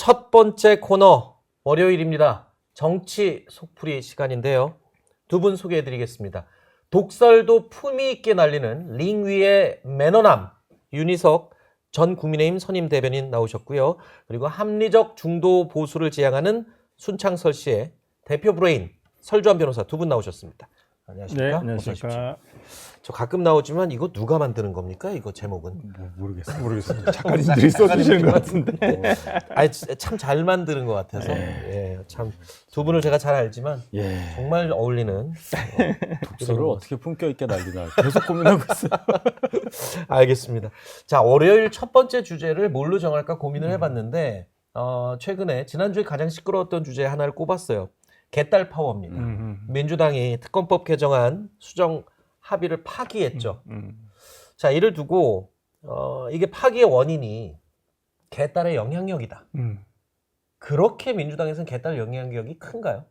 첫 번째 코너 월요일입니다. 정치 속풀이 시간인데요. 두 분 소개해드리겠습니다. 독설도 품위 있게 날리는 링 위의 매너남 윤희석 전 국민의힘 선임 대변인 나오셨고요. 그리고 합리적 중도 보수를 지향하는 순창설 씨의 대표 브레인 설주환 변호사 두 분 나오셨습니다. 안녕하십니까? 네, 어서 안녕하십니까. 오십시오. 저 가끔 나오지만 이거 누가 만드는 겁니까? 이거 제목은? 모르겠어요. 작가님들이 써주시는 것 같은데. 참 잘 만드는 것 같아서 참 두 분을 제가 잘 알지만 정말 어울리는 독서를 어떻게 품격 있게 날리나 계속 고민하고 있어요. 알겠습니다. 자, 월요일 첫 번째 주제를 뭘로 정할까 고민을 해봤는데 최근에 지난주에 가장 시끄러웠던 주제 하나를 꼽았어요. 개딸 파워입니다. 민주당이 특검법 개정안 수정 합의를 파기했죠. 자, 이를 두고 이게 파기의 원인이 개딸의 영향력이다. 그렇게 민주당에서는 개딸 영향력이 큰가요?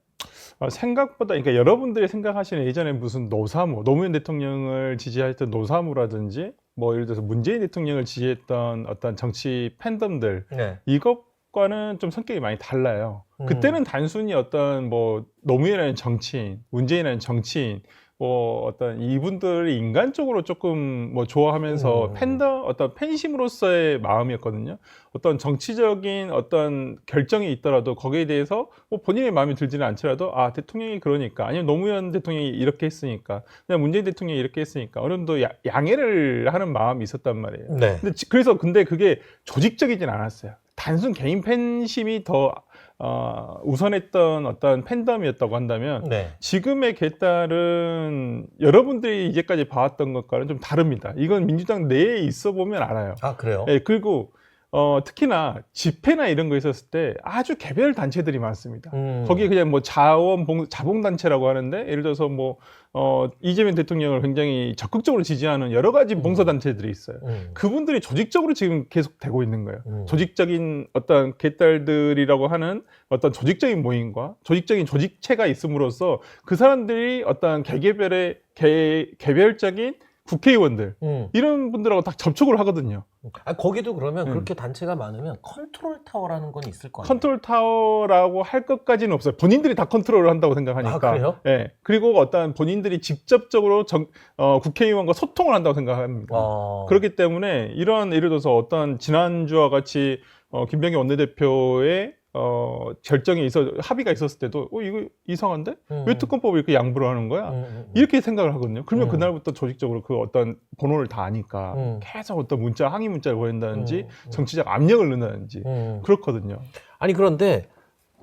생각보다, 그러니까 여러분들이 생각하시는 예전에 무슨 노사모, 노무현 대통령을 지지했던 노사모라든지, 뭐 예를 들어서 문재인 대통령을 지지했던 어떤 정치 팬덤들, 네. 이것과는 좀 성격이 많이 달라요. 그때는 단순히 어떤 뭐 노무현이라는 정치인, 문재인이라는 정치인, 뭐 어떤 이분들이 인간적으로 조금 뭐 좋아하면서 팬덤, 어떤 팬심으로서의 마음이었거든요. 어떤 정치적인 어떤 결정이 있더라도 거기에 대해서 뭐 본인의 마음이 들지는 않더라도 아, 대통령이 그러니까, 아니면 노무현 대통령이 이렇게 했으니까, 그냥 문재인 대통령이 이렇게 했으니까 어느 정도 양해를 하는 마음이 있었단 말이에요. 네. 근데 그게 조직적이진 않았어요. 단순 개인 팬심이 더 우선했던 어떤 팬덤이었다고 한다면 네. 지금의 개딸은 여러분들이 이제까지 봐왔던 것과는 좀 다릅니다. 이건 민주당 내에 있어 보면 알아요. 아, 그래요? 예, 그리고 특히나 집회나 이런 거 있었을 때 아주 개별 단체들이 많습니다. 거기에 그냥 뭐 자봉단체라고 하는데, 예를 들어서 뭐 이재명 대통령을 굉장히 적극적으로 지지하는 여러 가지 봉사단체들이 있어요. 그분들이 조직적으로 지금 계속 되고 있는 거예요. 조직적인 어떤 개딸들이라고 하는 어떤 조직적인 모임과 조직적인 조직체가 있음으로써 그 사람들이 어떤 개별적인 국회의원들 이런 분들하고 딱 접촉을 하거든요. 거기도 그러면 그렇게 단체가 많으면 컨트롤 타워라는 건 있을 거 아니에요? 컨트롤 타워라고 할 것까지는 없어요. 본인들이 다 컨트롤을 한다고 생각하니까. 아, 그래요? 예. 그리고 어떤 본인들이 직접적으로 국회의원과 소통을 한다고 생각합니다. 그렇기 때문에 이런, 예를 들어서 어떤 지난주와 같이 김병기 원내대표의 결정이 합의가 있었을 때도 이거 이상한데? 왜 특검법을 이렇게 양보를 하는 거야? 이렇게 생각을 하거든요. 그러면 그날부터 조직적으로 그 어떤 번호를 다 아니까 계속 어떤 항의 문자를 보낸다든지 정치적 압력을 넣는다든지 그렇거든요. 아니, 그런데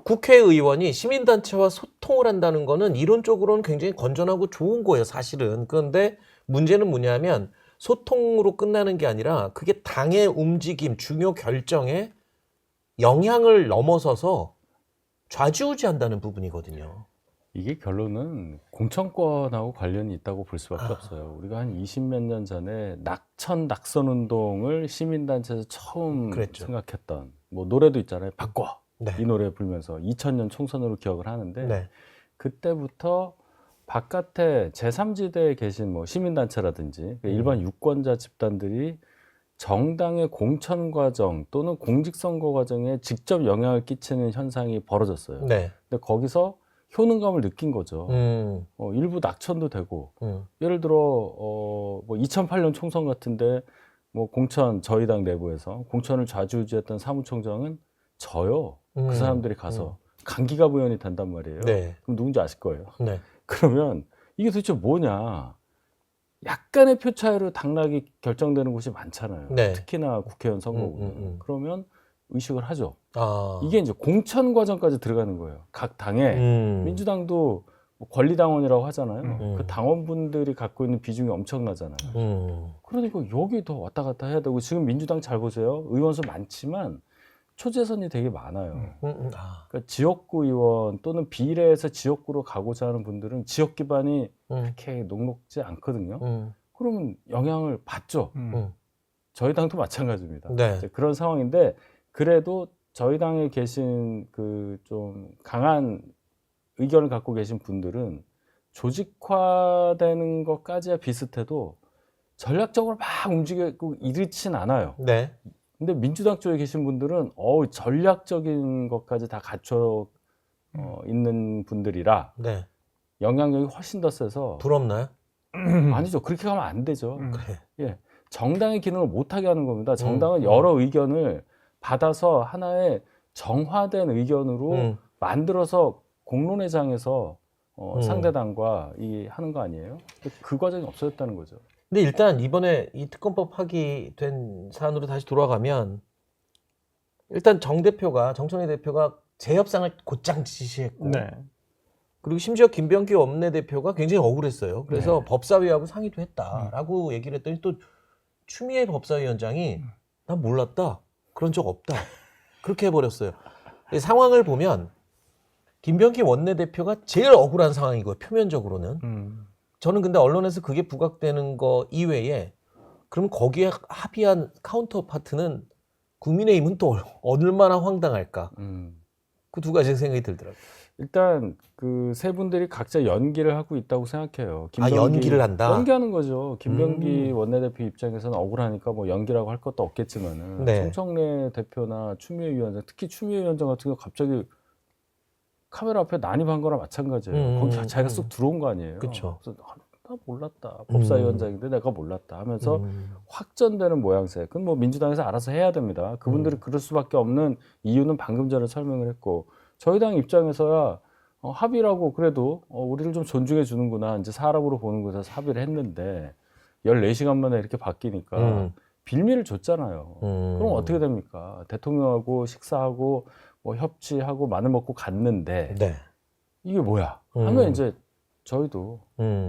국회의원이 시민단체와 소통을 한다는 거는 이론적으로는 굉장히 건전하고 좋은 거예요, 사실은. 그런데 문제는 뭐냐면 소통으로 끝나는 게 아니라 그게 당의 움직임, 중요 결정에 영향을 넘어서서 좌지우지한다는 부분이거든요. 이게 결론은 공천권하고 관련이 있다고 볼 수밖에 없어요. 우리가 한 20몇 년 전에 낙선 운동을 시민단체에서 처음 그랬죠. 생각했던 뭐 노래도 있잖아요. 바꿔! 네. 이 노래 부르면서 2000년 총선으로 기억을 하는데 네. 그때부터 바깥에 제3지대에 계신 뭐 시민단체라든지 일반 유권자 집단들이 정당의 공천 과정 또는 공직선거 과정에 직접 영향을 끼치는 현상이 벌어졌어요. 네. 근데 거기서 효능감을 느낀 거죠. 일부 낙천도 되고, 예를 들어 뭐 2008년 총선 같은데 뭐 저희 당 내부에서 공천을 좌지우지했던 사무총장은 저요. 그 사람들이 가서 강기가 부연이 된단 말이에요. 네. 그럼 누군지 아실 거예요. 네. 그러면 이게 도대체 뭐냐? 약간의 표 차이로 당락이 결정되는 곳이 많잖아요. 네. 특히나 국회의원 선거구는. 그러면 의식을 하죠. 아. 이게 이제 공천 과정까지 들어가는 거예요. 각 당에. 민주당도 뭐 권리당원이라고 하잖아요. 그 당원분들이 갖고 있는 비중이 엄청나잖아요. 그러니까 여기도 왔다 갔다 해야 되고, 지금 민주당 잘 보세요. 의원수 많지만 초재선이 되게 많아요. 그러니까 지역구 의원 또는 비례해서 지역구로 가고자 하는 분들은 지역 기반이 그렇게 녹록지 않거든요. 그러면 영향을 받죠. 저희 당도 마찬가지입니다. 네. 이제 그런 상황인데, 그래도 저희 당에 계신 그 좀 강한 의견을 갖고 계신 분들은 조직화되는 것까지야 비슷해도 전략적으로 막 움직이고 이렇진 않아요. 네. 근데 민주당 쪽에 계신 분들은 전략적인 것까지 다 갖춰 있는 분들이라 네. 영향력이 훨씬 더 세서 부럽나요? 아니죠. 그렇게 가면 안 되죠. 그래. 예. 정당의 기능을 못하게 하는 겁니다. 정당은 여러 의견을 받아서 하나의 정화된 의견으로 만들어서 공론회장에서 상대당과 하는 거 아니에요? 그 과정이 없어졌다는 거죠. 근데 일단 이번에 이 특검법 파기된 사안으로 다시 돌아가면 일단 정청래 대표가 재협상을 곧장 지시했고 네. 그리고 심지어 김병기 원내대표가 굉장히 억울했어요. 그래서 네. 법사위하고 상의도 했다라고 얘기를 했더니 또 추미애 법사위원장이 난 몰랐다. 그런 적 없다. 그렇게 해버렸어요. 상황을 보면 김병기 원내대표가 제일 억울한 상황이고요. 표면적으로는. 저는 근데 언론에서 그게 부각되는 거 이외에 그럼 거기에 합의한 카운터 파트는 국민의힘은 또 얼마나 황당할까. 그 두 가지 생각이 들더라고요. 일단 그 세 분들이 각자 연기를 하고 있다고 생각해요. 연기를 한다? 연기하는 거죠. 김병기 원내대표 입장에서는 억울하니까 뭐 연기라고 할 것도 없겠지만은 네. 정청래 대표나 추미애 위원장, 특히 추미애 위원장 같은 경우 갑자기 카메라 앞에 난입한 거나 마찬가지예요. 거기 자기가 쑥 들어온 거 아니에요. 그쵸. 그래서 나 몰랐다. 법사위원장인데 내가 몰랐다 하면서 확전되는 모양새. 그건 뭐 민주당에서 알아서 해야 됩니다. 그분들이 그럴 수밖에 없는 이유는 방금 전에 설명을 했고 저희 당 입장에서야 합의라고 그래도 우리를 좀 존중해 주는구나. 이제 사람으로 보는구나 해서 합의를 했는데 14시간 만에 이렇게 바뀌니까 빌미를 줬잖아요. 그럼 어떻게 됩니까? 대통령하고 식사하고 뭐 협치하고 마늘 먹고 갔는데 네. 이게 뭐야? 하면 이제 저희도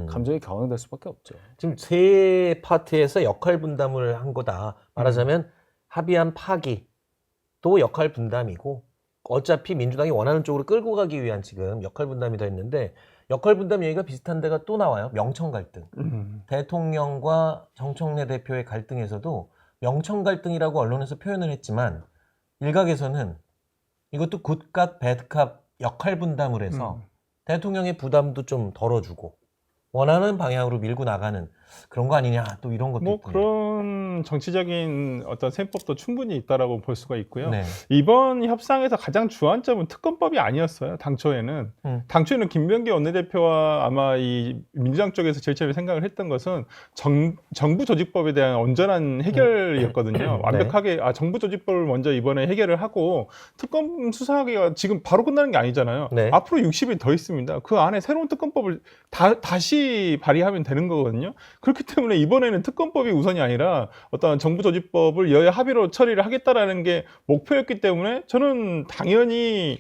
감정이 격앙될 수밖에 없죠. 지금 세 파트에서 역할 분담을 한 거다. 말하자면 합의한 파기 또 역할 분담이고 어차피 민주당이 원하는 쪽으로 끌고 가기 위한 지금 역할 분담이 더 있는데 역할 분담 얘기가 비슷한 데가 또 나와요. 명청 갈등. 대통령과 정청래 대표의 갈등에서도 명청 갈등이라고 언론에서 표현을 했지만 일각에서는 이것도 굿값, 배드값 역할 분담을 해서 대통령의 부담도 좀 덜어주고 원하는 방향으로 밀고 나가는 그런 거 아니냐 또 이런 것도 뭐 있군요. 그런 정치적인 어떤 셈법도 충분히 있다라고 볼 수가 있고요. 네. 이번 협상에서 가장 주안점은 특검법이 아니었어요. 당초에는. 당초에는 김병기 원내대표와 아마 이 민주당 쪽에서 제일 처음에 생각을 했던 것은 정부 조직법에 대한 온전한 해결이었거든요. 완벽하게 정부 조직법을 먼저 이번에 해결을 하고 특검 수사하기가 지금 바로 끝나는 게 아니잖아요. 네. 앞으로 60일 더 있습니다. 그 안에 새로운 특검법을 다시 발의하면 되는 거거든요. 그렇기 때문에 이번에는 특검법이 우선이 아니라 어떤 정부 조직법을 여야 합의로 처리를 하겠다라는 게 목표였기 때문에 저는 당연히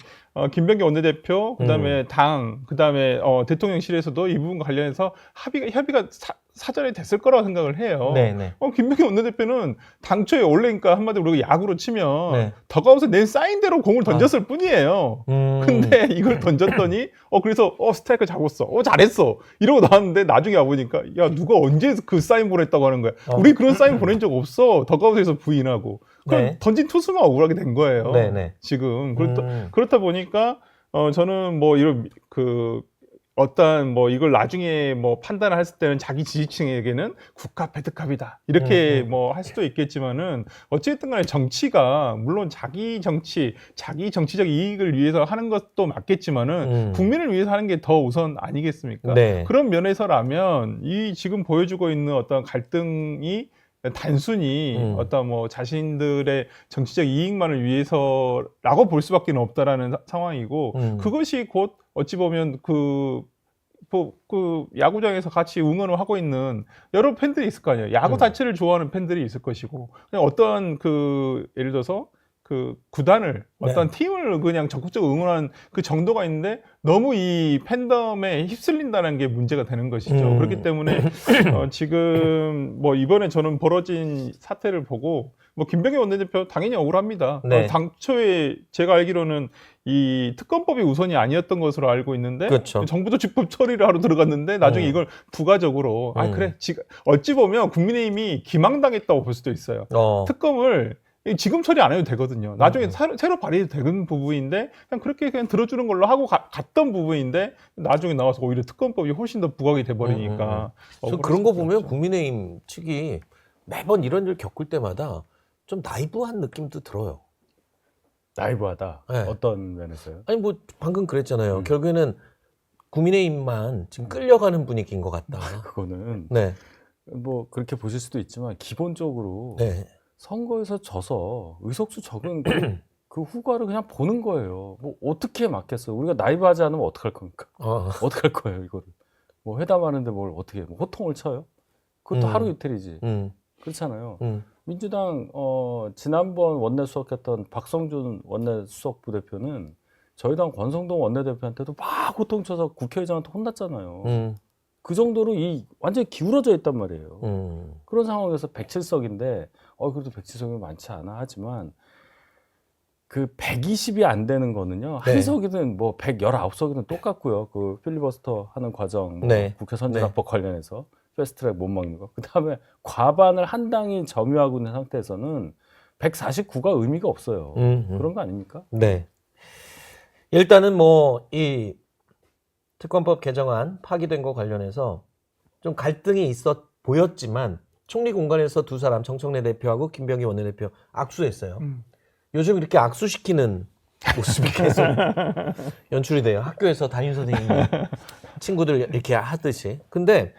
김병기 원내대표, 그다음에 당, 그다음에 대통령실에서도 이 부분과 관련해서 협의가 사전에 됐을 거라고 생각을 해요. 네네. 김병기 원내대표는 당초에 원래 그러니까 한마디로 우리가 야구로 치면 네. 더가웃에 낸 사인대로 공을 던졌을 뿐이에요. 근데 이걸 던졌더니 그래서 스트라이크 잡았어. 잘했어. 이러고 나왔는데 나중에 와보니까 야 누가 언제 그 사인 보냈다고 하는 거야. 우리 그런 사인 보낸 적 없어. 더가웃에서 부인하고. 네. 던진 투수만 억울하게 된 거예요. 네네. 지금 그렇다 보니까 저는 뭐 이런 어떤 뭐 이걸 나중에 뭐 판단을 했을 때는 자기 지지층에게는 국값 배드값이다 이렇게 뭐 할 수도 있겠지만은 어쨌든 간에 정치가 물론 자기 정치적 이익을 위해서 하는 것도 맞겠지만은 국민을 위해서 하는 게 더 우선 아니겠습니까? 네. 그런 면에서라면 이 지금 보여주고 있는 어떤 갈등이 단순히 어떤 뭐 자신들의 정치적 이익만을 위해서라고 볼 수밖에 없다라는 상황이고 그것이 곧 어찌 보면 그 야구장에서 같이 응원을 하고 있는 여러 팬들이 있을 거 아니에요. 야구 자체를 좋아하는 팬들이 있을 것이고 그냥 어떤 예를 들어서 그 구단을 어떤 팀을 그냥 적극적으로 응원하는 그 정도가 있는데 너무 이 팬덤에 휩쓸린다는 게 문제가 되는 것이죠. 그렇기 때문에 지금 뭐 이번에 저는 벌어진 사태를 보고 뭐 김병기 원내대표 당연히 억울합니다. 네. 당초에 제가 알기로는 이 특검법이 우선이 아니었던 것으로 알고 있는데 그렇죠. 정부조직법 처리를 하러 들어갔는데 나중에 이걸 부가적으로 그래 어찌 보면 국민의힘이 기망당했다고 볼 수도 있어요. 특검을 지금 처리 안 해도 되거든요. 나중에 새로 발의해도 되는 부분인데 그냥 그렇게 그냥 들어주는 걸로 하고 갔던 부분인데 나중에 나와서 오히려 특검법이 훨씬 더 부각이 돼버리니까 그런 거 보면 국민의힘 측이 매번 이런 일 겪을 때마다 좀 나이브한 느낌도 들어요. 나이브하다. 네. 어떤 면에서요? 아니 뭐 방금 그랬잖아요. 음. 결국에는 국민의힘만 지금 끌려가는 분위기인 것 같다. 그거는 네, 뭐 그렇게 보실 수도 있지만 기본적으로 네, 선거에서 져서 의석수 적은 그 후과를 그냥 보는 거예요. 뭐 어떻게 막겠어요? 우리가 나이브하지 않으면 어떡할 겁니까? 어떡할 거예요, 이거를? 뭐 회담하는데 뭘 어떻게 뭐 호통을 쳐요? 그것도 하루 이틀이지. 그렇잖아요. 민주당 지난번 원내 수석했던 박성준 원내 수석 부대표는 저희 당 권성동 원내대표한테도 막 호통쳐서 국회의장한테 혼났잖아요. 그 정도로 완전히 기울어져 있단 말이에요. 그런 상황에서 107석인데 그래도 107석이 많지 않아 하지만 그 120이 안 되는 거는요. 네. 한 석이든 뭐 119석이든 똑같고요. 그 필리버스터 하는 과정, 뭐 네. 국회 선진화법 관련해서 패스트트랙 못 막는 거. 그다음에 과반을 한 당이 점유하고 있는 상태에서는 149가 의미가 없어요. 그런 거 아닙니까? 네. 일단은 뭐 이 특검법 개정안 파기된 거 관련해서 좀 갈등이 보였지만 총리 공간에서 두 사람 정청래 대표하고 김병기 원내대표 악수했어요. 요즘 이렇게 악수시키는 모습이 계속 연출이 돼요. 학교에서 담임 선생님이 친구들 이렇게 하듯이. 근데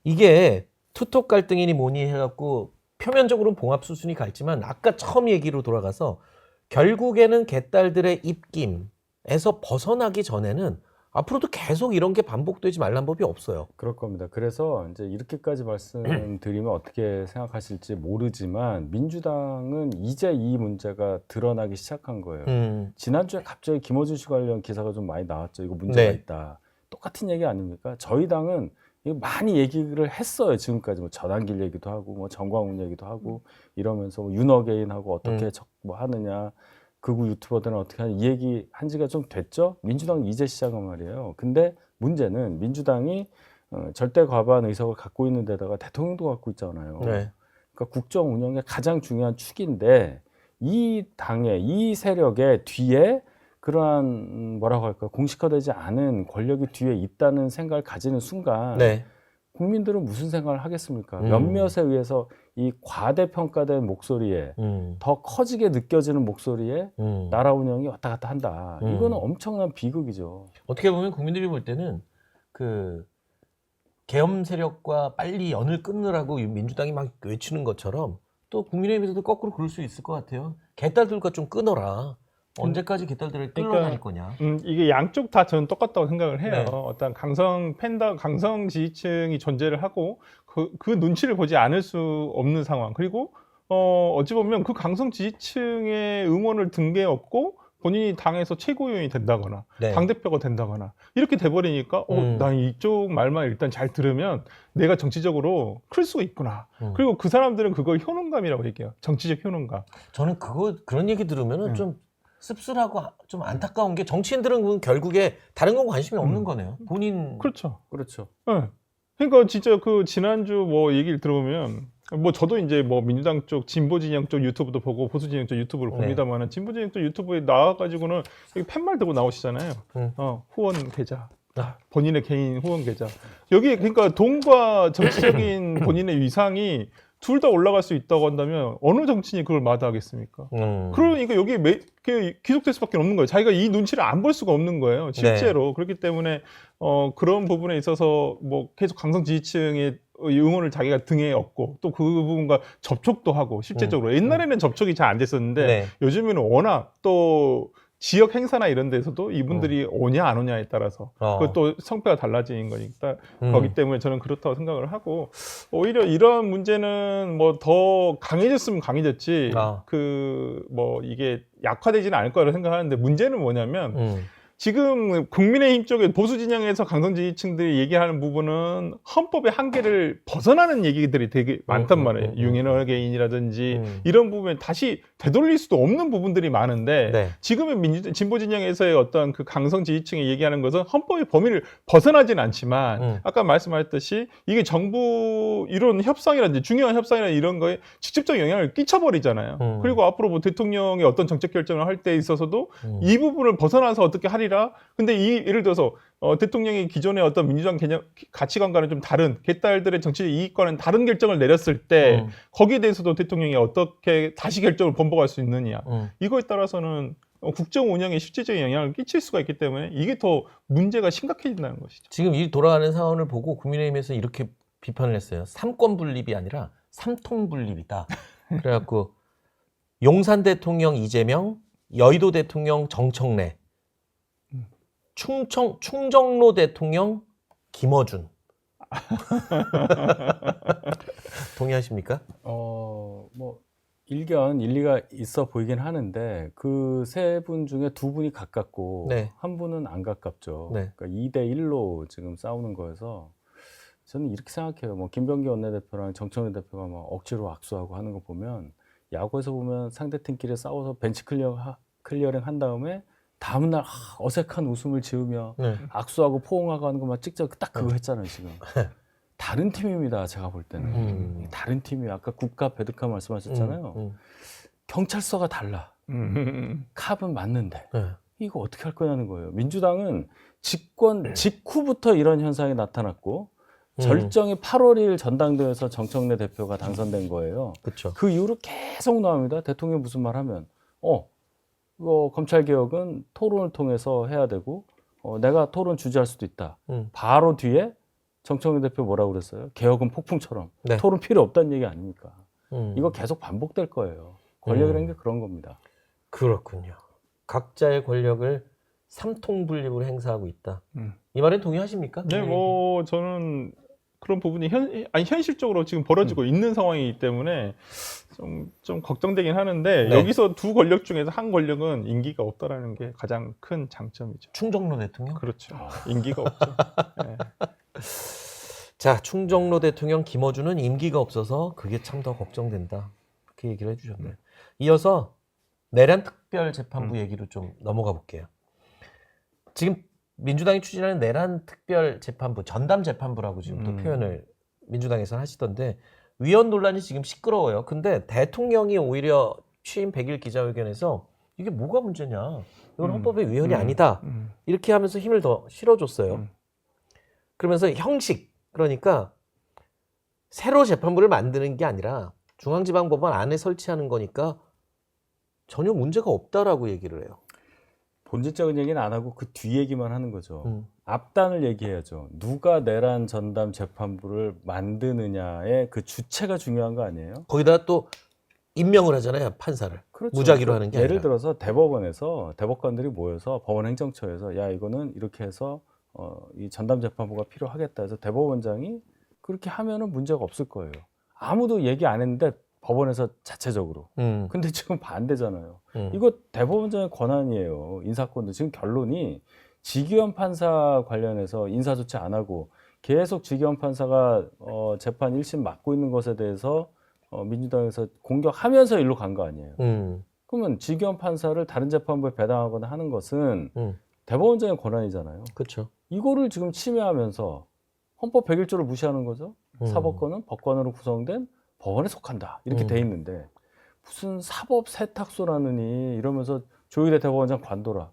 이게 투톱 갈등이니 뭐니 해갖고 표면적으로는 봉합 수순이 갈지만 아까 처음 얘기로 돌아가서 결국에는 개딸들의 입김에서 벗어나기 전에는 앞으로도 계속 이런 게 반복되지 말란 법이 없어요. 그럴 겁니다. 그래서 이제 이렇게까지 말씀드리면 어떻게 생각하실지 모르지만 민주당은 이제 이 문제가 드러나기 시작한 거예요. 지난주에 갑자기 김어준 씨 관련 기사가 좀 많이 나왔죠. 이거 문제가 네. 있다. 똑같은 얘기 아닙니까? 저희 당은 이거 많이 얘기를 했어요. 지금까지 뭐 전환길 얘기도 하고 뭐 정광훈 얘기도 하고 이러면서 뭐 윤어게인하고 어떻게 뭐 하느냐. 극우 유튜버들은 어떻게 하냐 이 얘기 한 지가 좀 됐죠. 민주당이 이제 시작한 말이에요. 근데 문제는 민주당이 절대 과반 의석을 갖고 있는 데다가 대통령도 갖고 있잖아요. 네. 그러니까 국정 운영의 가장 중요한 축인데 이 당의 이 세력의 뒤에 그러한 뭐라고 할까 공식화되지 않은 권력이 뒤에 있다는 생각을 가지는 순간 네. 국민들은 무슨 생각을 하겠습니까? 몇몇에 의해서 이 과대평가된 목소리에 더 커지게 느껴지는 목소리에 나라 운영이 왔다 갔다 한다. 이거는 엄청난 비극이죠. 어떻게 보면 국민들이 볼 때는 그 계엄 세력과 빨리 연을 끊느라고 민주당이 막 외치는 것처럼 또 국민의힘에서도 거꾸로 그럴 수 있을 것 같아요. 개딸들과 좀 끊어라. 언제까지 개딸들을 끌어다닐 거냐. 이게 양쪽 다 저는 똑같다고 생각을 해요. 네. 어떤 강성 지지층이 존재를 하고 그 눈치를 보지 않을 수 없는 상황. 그리고 어찌 보면 그 강성 지지층의 응원을 든 게 없고 본인이 당에서 최고위원이 된다거나 네. 당대표가 된다거나 이렇게 돼버리니까 난 이쪽 말만 일단 잘 들으면 내가 정치적으로 클 수가 있구나. 그리고 그 사람들은 그걸 효능감이라고 얘기해요. 정치적 효능감. 저는 그런 얘기 들으면은 좀 씁쓸하고 좀 안타까운 게 정치인들은 결국에 다른 건 관심이 없는 거네요. 본인. 그렇죠. 그렇죠. 네. 그러니까 진짜 그 지난주 뭐 얘기를 들어보면 뭐 저도 이제 뭐 민주당 쪽 진보 진영 쪽 유튜브도 보고 보수 진영 쪽 유튜브를 봅니다만은 진보 진영 쪽 유튜브에 나와가지고는 여기 팻말 들고 나오시잖아요. 후원 계좌. 본인의 개인 후원 계좌. 여기 그러니까 돈과 정치적인 본인의 위상이 둘 다 올라갈 수 있다고 한다면 어느 정치인이 그걸 마다하겠습니까? 그러니까 여기에 귀속될 수밖에 없는 거예요. 자기가 이 눈치를 안 볼 수가 없는 거예요. 실제로. 네. 그렇기 때문에 그런 부분에 있어서 뭐 계속 강성 지지층의 응원을 자기가 등에 업고 또 그 부분과 접촉도 하고 실제적으로 옛날에는 접촉이 잘 안 됐었는데 네. 요즘에는 워낙 또 지역 행사나 이런 데서도 이분들이 오냐 안 오냐에 따라서 그것도 성패가 달라지는 거니까 거기 때문에 저는 그렇다고 생각을 하고 오히려 이런 문제는 뭐 더 강해졌으면 강해졌지 그 뭐 이게 약화되지는 않을 거라고 생각하는데 문제는 뭐냐면 지금 국민의힘 쪽에 보수 진영에서 강성 지지층들이 얘기하는 부분은 헌법의 한계를 벗어나는 얘기들이 되게 많단 말이에요. 융인허 개인이라든지 이런 부분에 다시 되돌릴 수도 없는 부분들이 많은데 지금의 진보 진영에서의 어떤 그 강성 지지층이 얘기하는 것은 헌법의 범위를 벗어나지는 않지만 아까 말씀하셨듯이 이게 정부 이런 협상이라든지 중요한 협상이나 이런 거에 직접적 영향을 끼쳐버리잖아요. 그리고 앞으로 뭐 대통령이 어떤 정책 결정을 할 때 있어서도 이 부분을 벗어나서 어떻게 하리라 아니라 근데 예를 들어서 대통령이 기존의 어떤 민주당 개념 가치관과는 좀 다른 개딸들의 정치적 이익과는 다른 결정을 내렸을 때 거기에 대해서도 대통령이 어떻게 다시 결정을 번복할 수 있느냐 이거에 따라서는 국정 운영에 실질적인 영향을 끼칠 수가 있기 때문에 이게 더 문제가 심각해진다는 것이죠. 지금 이 돌아가는 상황을 보고 국민의힘에서 이렇게 비판을 했어요. 삼권 분립이 아니라 삼통 분립이다. 그래갖고 용산 대통령 이재명, 여의도 대통령 정청래, 충정로 대통령 김어준. 동의하십니까? 뭐 일견 일리가 있어 보이긴 하는데 그 세 분 중에 두 분이 가깝고 네. 한 분은 안 가깝죠. 네. 그러니까 2대1로 지금 싸우는 거여서 저는 이렇게 생각해요. 뭐 김병기 원내대표랑 정청래 대표가 막 억지로 악수하고 하는 거 보면 야구에서 보면 상대팀끼리 싸워서 벤치 클리어링 한 다음에 다음날 어색한 웃음을 지으며 네. 악수하고 포옹하고 하는 것만 찍자 딱 그거 했잖아요 지금. 다른 팀입니다. 제가 볼 때는 다른 팀이 아까 국가 배드카 말씀하셨잖아요. 경찰서가 달라. 캅은 맞는데 네. 이거 어떻게 할 거냐는 거예요. 민주당은 집권 직후부터 이런 현상이 나타났고 절정이 8월 2일 전당대회에서 정청래 대표가 당선된 거예요. 그렇죠. 그 이후로 계속 나옵니다. 대통령이 무슨 말 하면 이거 검찰개혁은 토론을 통해서 해야 되고 내가 토론 주재할 수도 있다. 바로 뒤에 정청래 대표 뭐라고 그랬어요? 개혁은 폭풍처럼 네. 토론 필요 없다는 얘기 아닙니까? 이거 계속 반복될 거예요. 권력이라는 게 그런 겁니다. 그렇군요. 각자의 권력을 삼통 분립으로 행사하고 있다. 이 말에 동의하십니까? 네, 뭐 저는 그런 부분이 현실적으로 지금 벌어지고 있는 상황이기 때문에 좀 걱정되긴 하는데 네. 여기서 두 권력 중에서 한 권력은 임기가 없다라는 게 가장 큰 장점이죠. 충정로 대통령? 그렇죠. 임기가 없죠. 네. 자, 충정로 대통령 김어준은 임기가 없어서 그게 참 더 걱정된다. 그렇게 얘기를 해주셨네요. 이어서 내란 특별재판부 얘기로 좀 넘어가 볼게요. 지금 민주당이 추진하는 내란 특별재판부, 전담재판부라고 지금 또 표현을 민주당에서 하시던데 위헌 논란이 지금 시끄러워요. 근데 대통령이 오히려 취임 100일 기자회견에서 이게 뭐가 문제냐. 이건 헌법의 위헌이 아니다. 이렇게 하면서 힘을 더 실어줬어요. 그러면서 형식, 그러니까 새로 재판부를 만드는 게 아니라 중앙지방법원 안에 설치하는 거니까 전혀 문제가 없다라고 얘기를 해요. 본질적인 얘기는 안 하고 그 뒤 얘기만 하는 거죠. 앞단을 얘기해야죠. 누가 내란 전담 재판부를 만드느냐의 그 주체가 중요한 거 아니에요? 거기다 또 임명을 하잖아요, 판사를. 그렇죠. 무작위로 하는 게 예를 아니라. 들어서 대법원에서 대법관들이 모여서 법원행정처에서 야 이거는 이렇게 해서 이 전담 재판부가 필요하겠다 해서 대법원장이 그렇게 하면은 문제가 없을 거예요. 아무도 얘기 안 했는데 법원에서 자체적으로. 근데 지금 반대잖아요. 이거 대법원장의 권한이에요. 인사권도. 지금 결론이 지기현 판사 관련해서 인사조치 안 하고 계속 지기현 판사가 재판 1심 맡고 있는 것에 대해서 민주당에서 공격하면서 일로 간 거 아니에요. 그러면 지기현 판사를 다른 재판부에 배당하거나 하는 것은 대법원장의 권한이잖아요. 그렇죠. 이거를 지금 침해하면서 헌법 101조를 무시하는 거죠. 사법권은 법관으로 구성된 법원에 속한다. 이렇게 돼 있는데 무슨 사법 세탁소라느니 이러면서 조희대 대법원장 관둬라.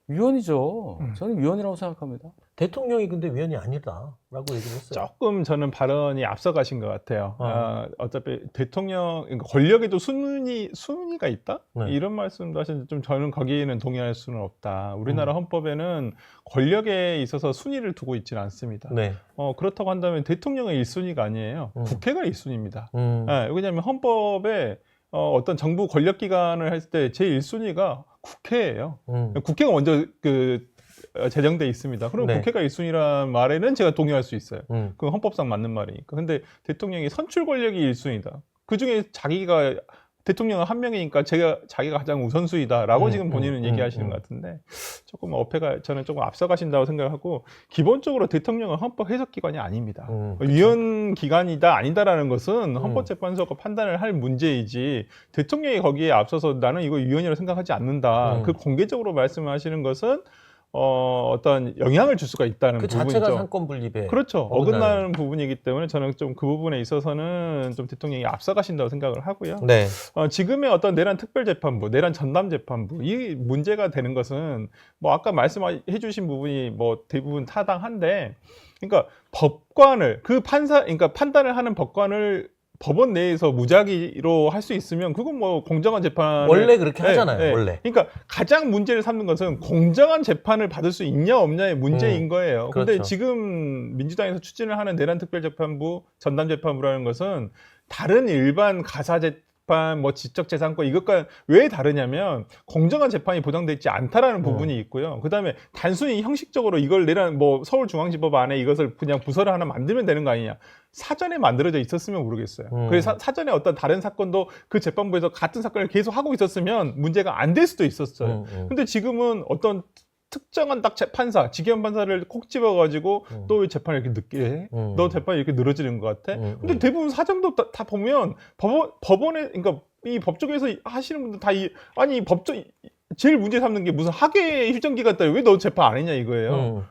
위헌이죠. 저는 위헌이라고 생각합니다. 대통령이 근데 위헌이 아니다라고 얘기를 했어요. 조금 저는 발언이 앞서가신 것 같아요. 어차피 대통령 그러니까 권력에도 순위가 있다 네. 이런 말씀도 하시는데 좀 저는 거기에는 동의할 수는 없다. 우리나라 헌법에는 권력에 있어서 순위를 두고 있지는 않습니다. 네. 그렇다고 한다면 대통령은 1순위가 아니에요. 국회가 1순위입니다. 네, 왜냐하면 헌법에 어떤 정부 권력기관을 할 때 제1순위가 국회예요. 국회가 먼저 제정돼 있습니다. 그럼 네. 국회가 1순위라는 말에는 제가 동의할 수 있어요. 그건 헌법상 맞는 말이니까. 근데 대통령이 선출 권력이 1순위다. 그중에 자기가 대통령은 한 명이니까 자기가 가장 우선순위다라고 지금 본인은 얘기하시는 것 같은데 조금 어폐가 저는 조금 앞서가신다고 생각하고 기본적으로 대통령은 헌법 해석기관이 아닙니다. 위헌 기관이다 아니다라는 것은 헌법재판소가 판단을 할 문제이지 대통령이 거기에 앞서서 나는 이거 위헌이라고 생각하지 않는다. 그 공개적으로 말씀하시는 것은 어떤 영향을 줄 수가 있다는 그 부분이죠. 자체가 상권 분립에 그렇죠. 어긋나는. 어긋나는 부분이기 때문에 저는 좀 그 부분에 있어서는 좀 대통령이 앞서가신다고 생각을 하고요. 네. 지금의 어떤 내란 특별재판부, 내란 전담재판부 이 문제가 되는 것은 뭐 아까 말씀해 주신 부분이 뭐 대부분 타당한데, 그러니까 법관을 그 판사, 그러니까 판단을 하는 법관을 법원 내에서 무작위로 할 수 있으면 그건 뭐 공정한 재판을 원래 그렇게 하잖아요. 원래. 그러니까 가장 문제를 삼는 것은 공정한 재판을 받을 수 있냐 없냐의 문제인 거예요. 그런데 그렇죠. 지금 민주당에서 추진을 하는 내란 특별재판부, 전담재판부라는 것은 다른 일반 가사재판, 뭐 지적재산권 이것과 왜 다르냐면 공정한 재판이 보장되어 있지 않다라는 부분이 있고요. 그다음에 단순히 형식적으로 이걸 내란 뭐 서울중앙지법 안에 이것을 그냥 부서를 하나 만들면 되는 거 아니냐. 사전에 만들어져 있었으면 모르겠어요. 그래서 사전에 어떤 다른 사건도 그 재판부에서 같은 사건을 계속 하고 있었으면 문제가 안 될 수도 있었어요. 근데 지금은 어떤 특정한 딱 판사, 직위원 판사를 콕 집어가지고 너 왜 재판을 이렇게 늦게 해? 너 재판이 이렇게 늘어지는 것 같아? 근데 대부분 사정도 다 보면 법원에, 그러니까 이 법조계에서 하시는 분들 다 아니 법조 제일 문제 삼는 게 무슨 학예 휴정기간 때문에 왜 너 재판 안 했냐 이거예요.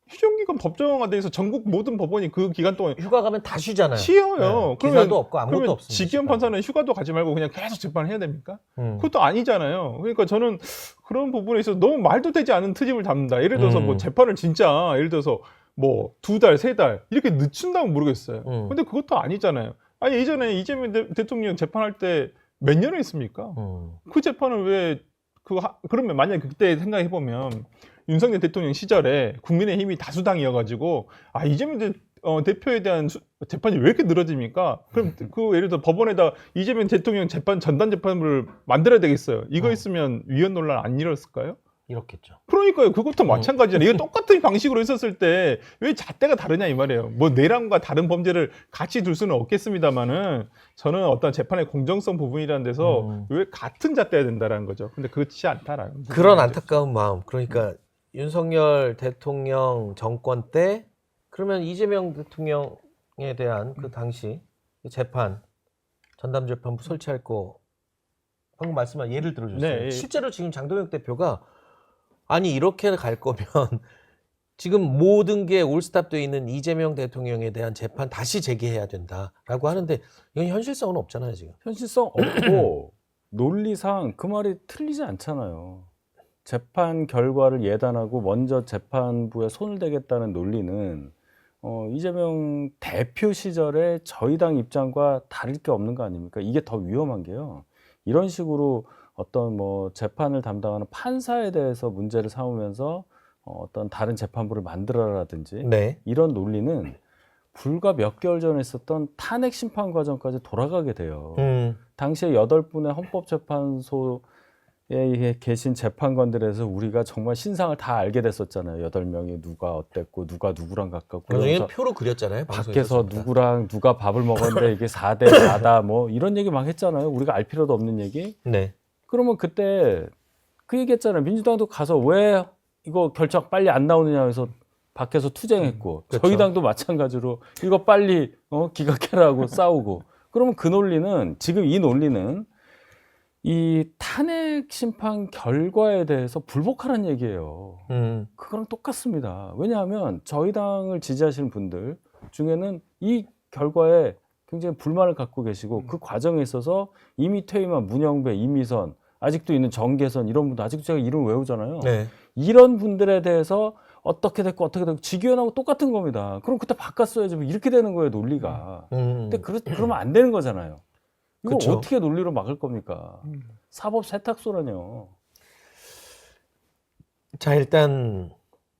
휴정기간 법정화돼 있어 전국 모든 법원이 그 기간 동안 휴가 가면 다 쉬잖아요. 쉬어요. 네. 기사도 없고 아무것도 그러면 없습니다. 직위원 판사는 휴가도 가지 말고 그냥 계속 재판을 해야 됩니까? 그것도 아니잖아요. 그러니까 저는 그런 부분에 있어서 너무 말도 되지 않은 트집을 잡는다. 예를 들어서 뭐 재판을 진짜 예를 들어서 뭐 2달, 3달 이렇게 늦춘다면 모르겠어요. 근데 그것도 아니잖아요. 아니 예전에 이재명 대통령 재판할 때 몇 년을 했습니까? 그 재판을 왜 그러면 만약에 그때 생각해 보면 윤석열 대통령 시절에 국민의힘이 다수당이어가지고 이재명 대표에 대한 재판이 왜 이렇게 늘어집니까? 그럼 그 예를 들어 법원에다 이재명 대통령 재판 전담 재판을 만들어야 되겠어요. 이거 있으면 위헌 논란 안 일었을까요? 이렇겠죠. 그러니까요. 그것도 마찬가지잖아요. 이거 똑같은 방식으로 했었을 때 왜 잣대가 다르냐 이 말이에요. 뭐 내란과 다른 범죄를 같이 둘 수는 없겠습니다만은 저는 어떤 재판의 공정성 부분이라는 데서 왜 같은 잣대야 된다라는 거죠. 근데 그렇지 않다라는 그런 안타까운 마음. 그러니까 윤석열 대통령 정권 때 그러면 이재명 대통령에 대한 그 당시 재판 전담재판부 설치할 거 방금 말씀한 예를 들어줬어요. 네. 실제로 지금 장동혁 대표가 아니 이렇게 갈 거면 지금 모든 게 올스탑되어 있는 이재명 대통령에 대한 재판 다시 재개해야 된다라고 하는데 이건 현실성은 없잖아요 지금. 현실성 없고 논리상 그 말이 틀리지 않잖아요. 재판 결과를 예단하고 먼저 재판부에 손을 대겠다는 논리는 이재명 대표 시절에 저희 당 입장과 다를 게 없는 거 아닙니까? 이게 더 위험한 게요. 이런 식으로 어떤 뭐 재판을 담당하는 판사에 대해서 문제를 삼으면서 어떤 다른 재판부를 만들어라든지 네. 이런 논리는 불과 몇 개월 전에 있었던 탄핵 심판 과정까지 돌아가게 돼요. 당시에 8분의 헌법재판소에 계신 재판관들에서 우리가 정말 신상을 다 알게 됐었잖아요. 8명이 누가 어땠고 누가 누구랑 가깝고. 나중에 표로 그렸잖아요. 밖에서 누구랑 누가 밥을 먹었는데 이게 4대 4다 뭐 이런 얘기 막 했잖아요. 우리가 알 필요도 없는 얘기. 네. 그러면 그때 그 얘기했잖아요. 민주당도 가서 왜 이거 결정 빨리 안 나오느냐 해서 밖에서 투쟁했고 그렇죠. 저희 당도 마찬가지로 이거 빨리 기각해라고 싸우고. 그러면 그 논리는 지금 이 논리는 이 탄핵 심판 결과에 대해서 불복하라는 얘기예요. 그거랑 똑같습니다. 왜냐하면 저희 당을 지지하시는 분들 중에는 이 결과에 굉장히 불만을 갖고 계시고 그 과정에 있어서 이미 퇴임한 문영배, 이미선, 아직도 있는 정계선 이런 분들 아직도 제가 이름 외우잖아요. 네. 이런 분들에 대해서 어떻게 됐고 직위원하고 똑같은 겁니다. 그럼 그때 바꿨어야지 뭐 이렇게 되는 거예요 논리가. 근데 그러면 안 되는 거잖아요. 이거 그쵸. 어떻게 논리로 막을 겁니까? 사법 세탁소라뇨. 자 일단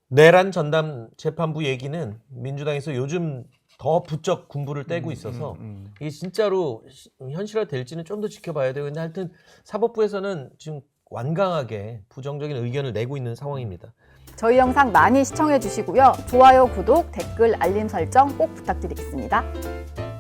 내란 전담 재판부 얘기는 민주당에서 요즘 더 부쩍 군부를 떼고 있어서 이게 진짜로 현실화 될지는 좀 더 지켜봐야 되고 근데 하여튼 사법부에서는 지금 완강하게 부정적인 의견을 내고 있는 상황입니다. 저희 영상 많이 시청해 주시고요. 좋아요, 구독, 댓글, 알림 설정 꼭 부탁드리겠습니다.